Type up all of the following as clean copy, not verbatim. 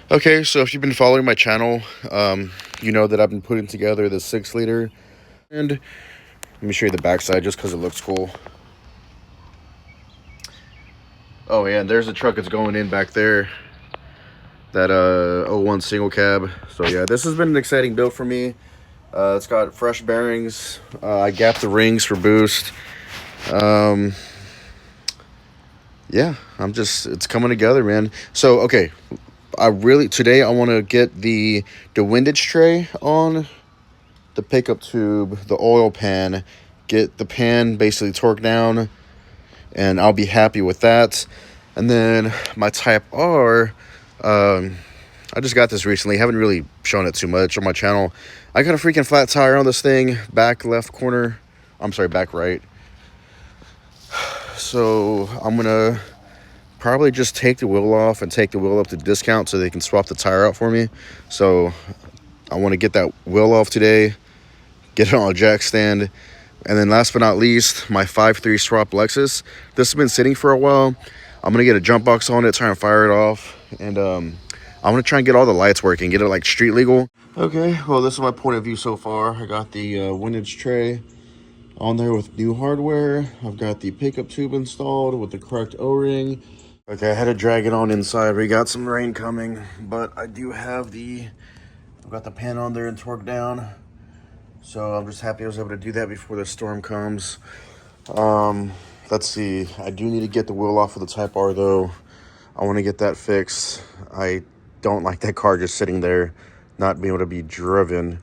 Okay, so if you've been following my channel, you know that I've been putting together the 6-liter. And let me show you the backside just because it looks cool. Oh yeah, and there's the truck that's going in back there. That '01 single cab. So yeah, this has been an exciting build for me. It's got fresh bearings. I gapped the rings for boost. Yeah, it's coming together, man. So okay, today I want to get the windage tray on the pickup tube, the oil pan, get the pan basically torqued down, and I'll be happy with that. And then my Type R, I just got this recently. Haven't really shown it too much on my channel. I got a freaking flat tire on this thing, back left corner. I'm sorry, back right. So I'm gonna probably just take the wheel off and take the wheel up to discount so they can swap the tire out for me. So I want to get that wheel off today, get it on a jack stand. And then last but not least, my 5.3 swap Lexus. This has been sitting for a while. I'm going to get a jump box on it, try and fire it off. And I'm going to try and get all the lights working, get it like street legal. Okay, well, this is my point of view so far. I got the windage tray on there with new hardware. I've got the pickup tube installed with the correct O-ring. Okay, I had to drag it on inside. We got some rain coming, but I do have I've got the pan on there and torqued down. So I'm just happy I was able to do that before the storm comes. Let's see. I do need to get the wheel off of the Type R though. I want to get that fixed. I don't like that car just sitting there, not being able to be driven.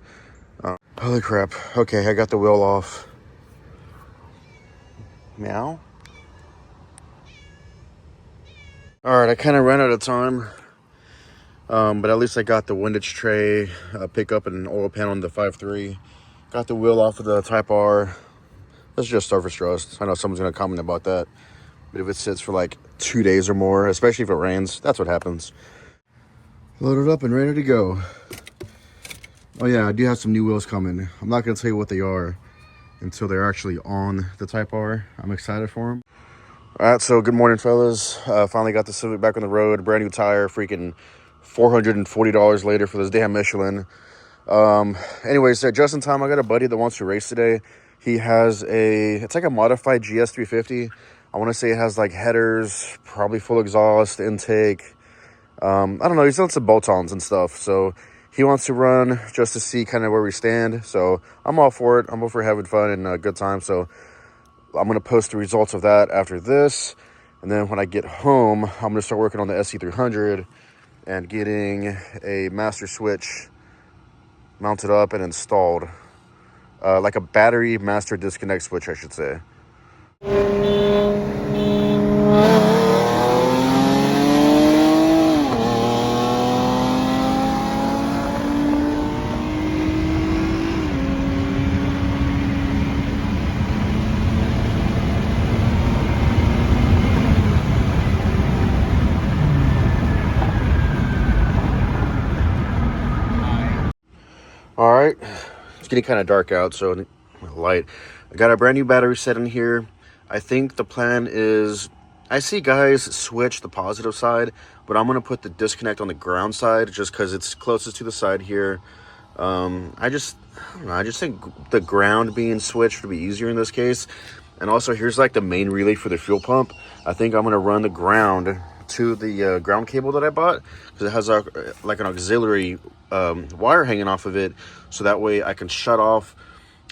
Holy crap. Okay, I got the wheel off. Meow. All right, I kind of ran out of time. But at least I got the windage tray, pickup, and an oil pan on the 5.3. Got the wheel off of the Type R. That's just surface rust. I know someone's going to comment about that. But if it sits for like 2 days or more, especially if it rains, that's what happens. Loaded up and ready to go. Oh yeah, I do have some new wheels coming. I'm not going to tell you what they are until they're actually on the Type R. I'm excited for them. All right, so good morning, fellas. Finally got the Civic back on the road. Brand new tire, freaking $440 later for this damn Michelin. Anyways, just in time, I got a buddy that wants to race today. He has it's like a modified GS350. I want to say it has like headers, probably full exhaust, intake. I don't know, he's done some bolt-ons and stuff. So he wants to run just to see kind of where we stand. So I'm all for it. I'm all for having fun and a good time. So I'm going to post the results of that after this. And then when I get home, I'm going to start working on the SC300 and getting a master switch mounted up and installed. Like a battery master disconnect switch, I should say. All right, it's getting kind of dark out, so light. I got a brand new battery set in here. I think the plan is, I see guys switch the positive side, but I'm gonna put the disconnect on the ground side just because it's closest to the side here. I don't know, I just think the ground being switched would be easier in this case. And also, here's like the main relay for the fuel pump. I think I'm gonna run the ground to the ground cable that I bought because it has like an auxiliary wire hanging off of it, so that way I can shut off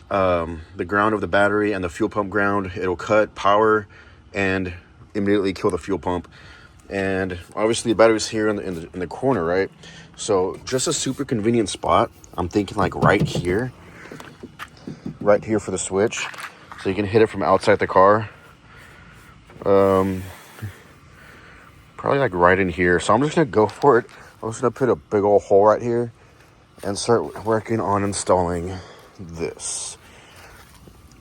the ground of the battery and the fuel pump ground. It'll cut power and immediately kill the fuel pump. And obviously the battery's here in the corner, right? So just a super convenient spot. I'm thinking like right here for the switch, so you can hit it from outside the car. Probably like right in here. So I'm just gonna go for it. I'm just gonna put a big old hole right here and start working on installing this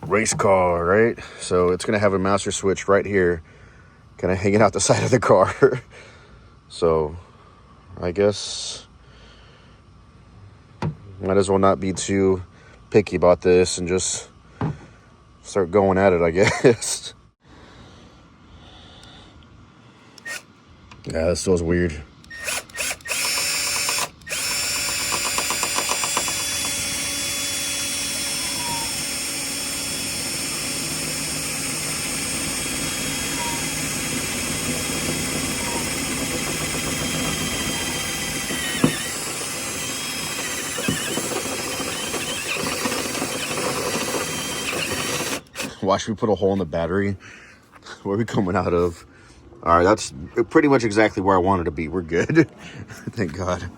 race car, right? So it's gonna have a master switch right here, kind of hanging out the side of the car. So I guess might as well not be too picky about this and just start going at it, I guess. Yeah, this feels weird. watch me put a hole in the battery. Where are we coming out of? All right, that's pretty much exactly where I wanted to be. We're good. Thank God.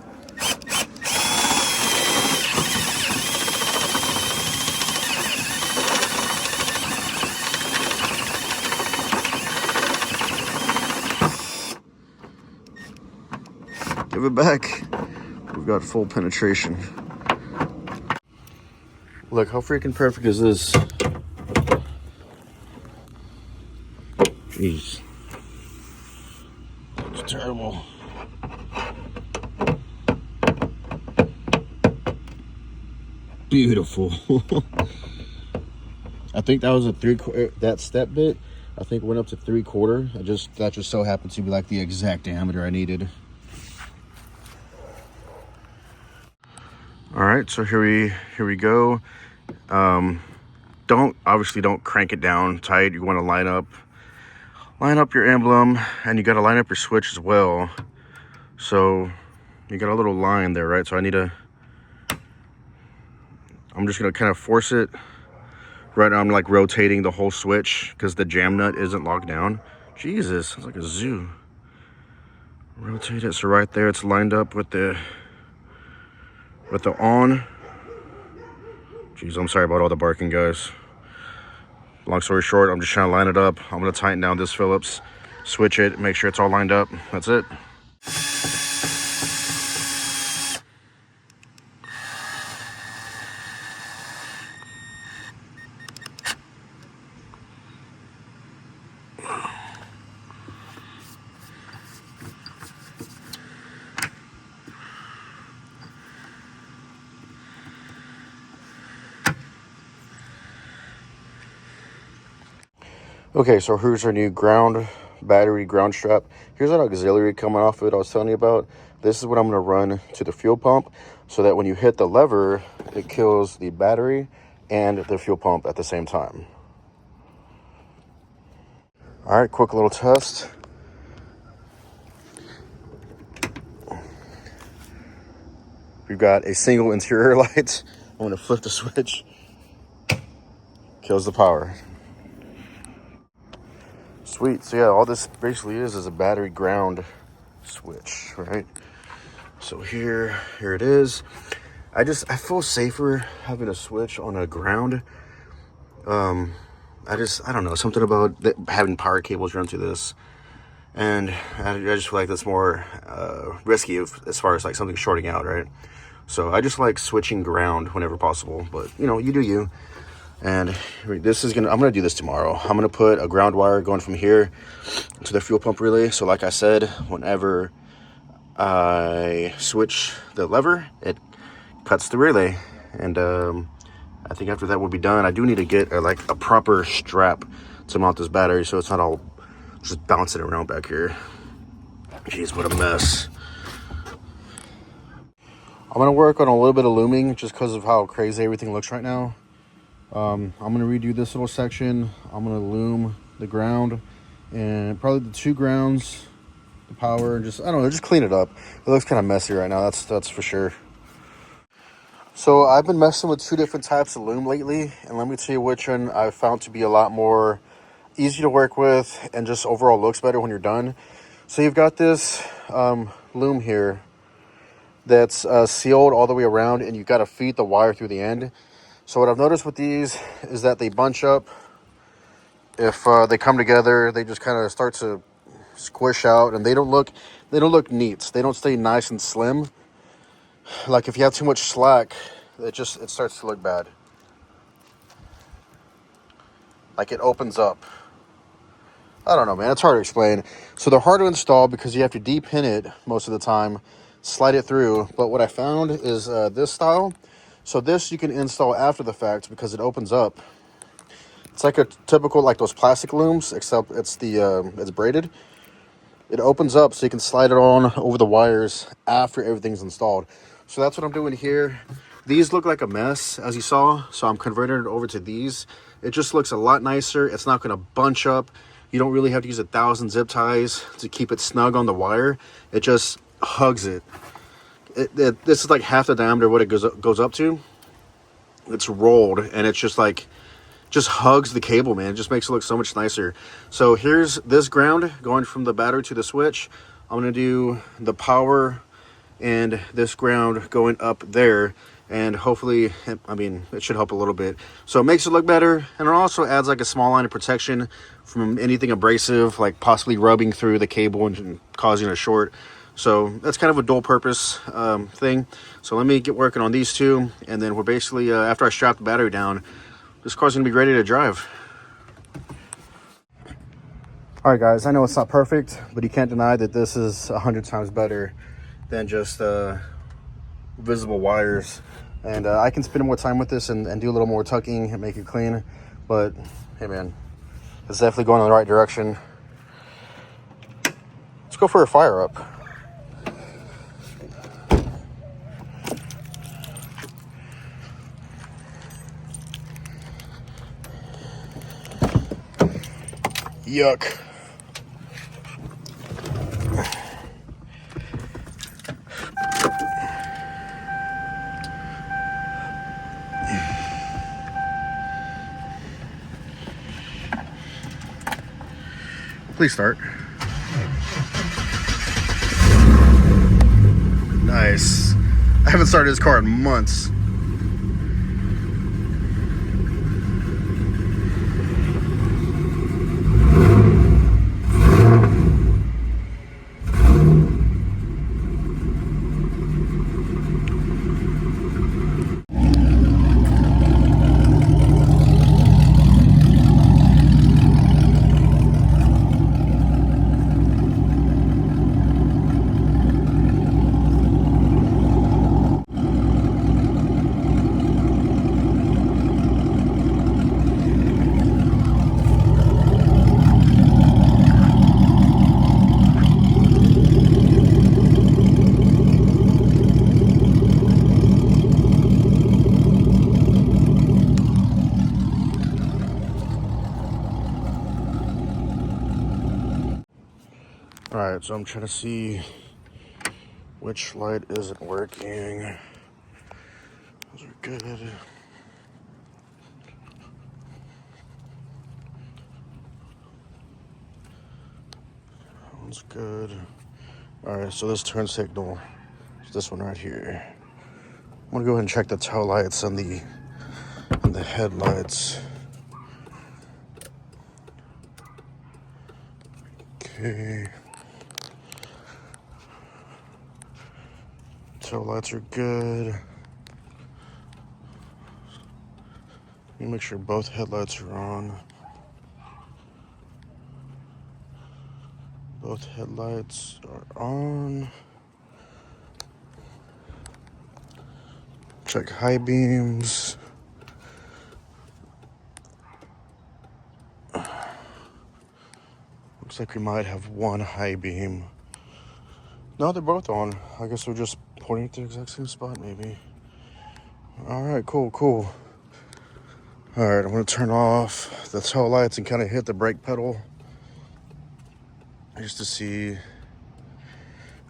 Give it back. We've got full penetration. Look, how freaking perfect is this? Jeez. It's terrible. Beautiful. I think that was a that step bit, I think went up to 3/4. That just so happened to be like the exact diameter I needed. All right, so here we go. Obviously don't crank it down tight. You want to line up your emblem, and you got to line up your switch as well. So you got a little line there, right? So I'm just gonna kind of force it. Right, I'm like rotating the whole switch because the jam nut isn't locked down. Jesus, it's like a zoo. Rotate it so right there it's lined up with the on. Jeez, I'm sorry about all the barking, guys. Long story short, I'm just trying to line it up. I'm gonna tighten down this Phillips, switch it, make sure it's all lined up. That's it. Okay, so here's our new battery ground strap. Here's an auxiliary coming off of it I was telling you about. This is what I'm going to run to the fuel pump so that when you hit the lever, it kills the battery and the fuel pump at the same time. All right, quick little test. We've got a single interior light. I'm going to flip the switch. Kills the power. Sweet. So yeah, all this basically is a battery ground switch, right? So here it is. I feel safer having a switch on a ground. I don't know, something about having power cables run through this, and I just feel like that's more risky as far as like something shorting out, right? So I just like switching ground whenever possible, but you know, you do you. And I'm gonna do this tomorrow. I'm gonna put a ground wire going from here to the fuel pump relay. So like I said, whenever I switch the lever, it cuts the relay. And I think after that we'll be done. I do need to get a proper strap to mount this battery so it's not all just bouncing around back here. Jeez, what a mess. I'm gonna work on a little bit of looming just because of how crazy everything looks right now. I'm going to redo this little section. I'm going to loom the ground and probably the 2 grounds, the power, and just, I don't know, just clean it up. It looks kind of messy right now, that's for sure. So I've been messing with 2 different types of loom lately, and let me tell you which one I've found to be a lot more easy to work with and just overall looks better when you're done. So you've got this loom here that's sealed all the way around, and you've got to feed the wire through the end. So what I've noticed with these is that they bunch up. If they come together, they just kind of start to squish out, and they don't look neat. They don't stay nice and slim. Like if you have too much slack, it starts to look bad. Like it opens up. I don't know, man. It's hard to explain. So they're hard to install because you have to de-pin it most of the time, slide it through. But what I found is this style. So this you can install after the fact because it opens up. It's like a typical, like those plastic looms, except it's braided. It opens up so you can slide it on over the wires after everything's installed. So that's what I'm doing here. These look like a mess, as you saw, so I'm converting it over to these. It just looks a lot nicer. It's not going to bunch up. You don't really have to use 1,000 zip ties to keep it snug on the wire. It just hugs it. This is like half the diameter of what it goes up to. It's rolled, and it's just like, just hugs the cable, man. It just makes it look so much nicer. So here's this ground going from the battery to the switch. I'm gonna do the power and this ground going up there, and hopefully, I mean, it should help a little bit. So it makes it look better, and it also adds like a small line of protection from anything abrasive, like possibly rubbing through the cable and causing a short. So that's kind of a dual purpose thing. So let me get working on these two, and then we're basically, after I strap the battery down, this car's gonna be ready to drive. All right, guys, I know it's not perfect, but you can't deny that this is 100 times better than just visible wires. And I can spend more time with this and do a little more tucking and make it clean. But hey, man, it's definitely going in the right direction. Let's go for a fire up. Yuck. Please start. Nice. I haven't started this car in months. All right, so I'm trying to see which light isn't working. Those are good. That one's good. All right, so this turn signal is this one right here. I'm gonna go ahead and check the tail lights and the headlights. Okay. Tail lights are good. Let me make sure both headlights are on. Both headlights are on. Check high beams. Looks like we might have one high beam. No, they're both on. I guess we're just pointing at the exact same spot, maybe. All right, cool. All right, I'm gonna turn off the tail lights and kind of hit the brake pedal just to see.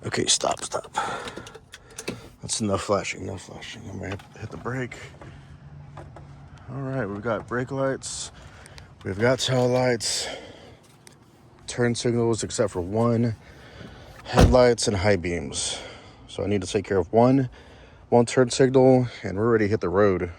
Okay, stop. That's enough flashing. I'm gonna hit the brake. All right, we've got brake lights. We've got tail lights. Turn signals except for one. Headlights and high beams. So I need to take care of one turn signal, and we're ready to hit the road.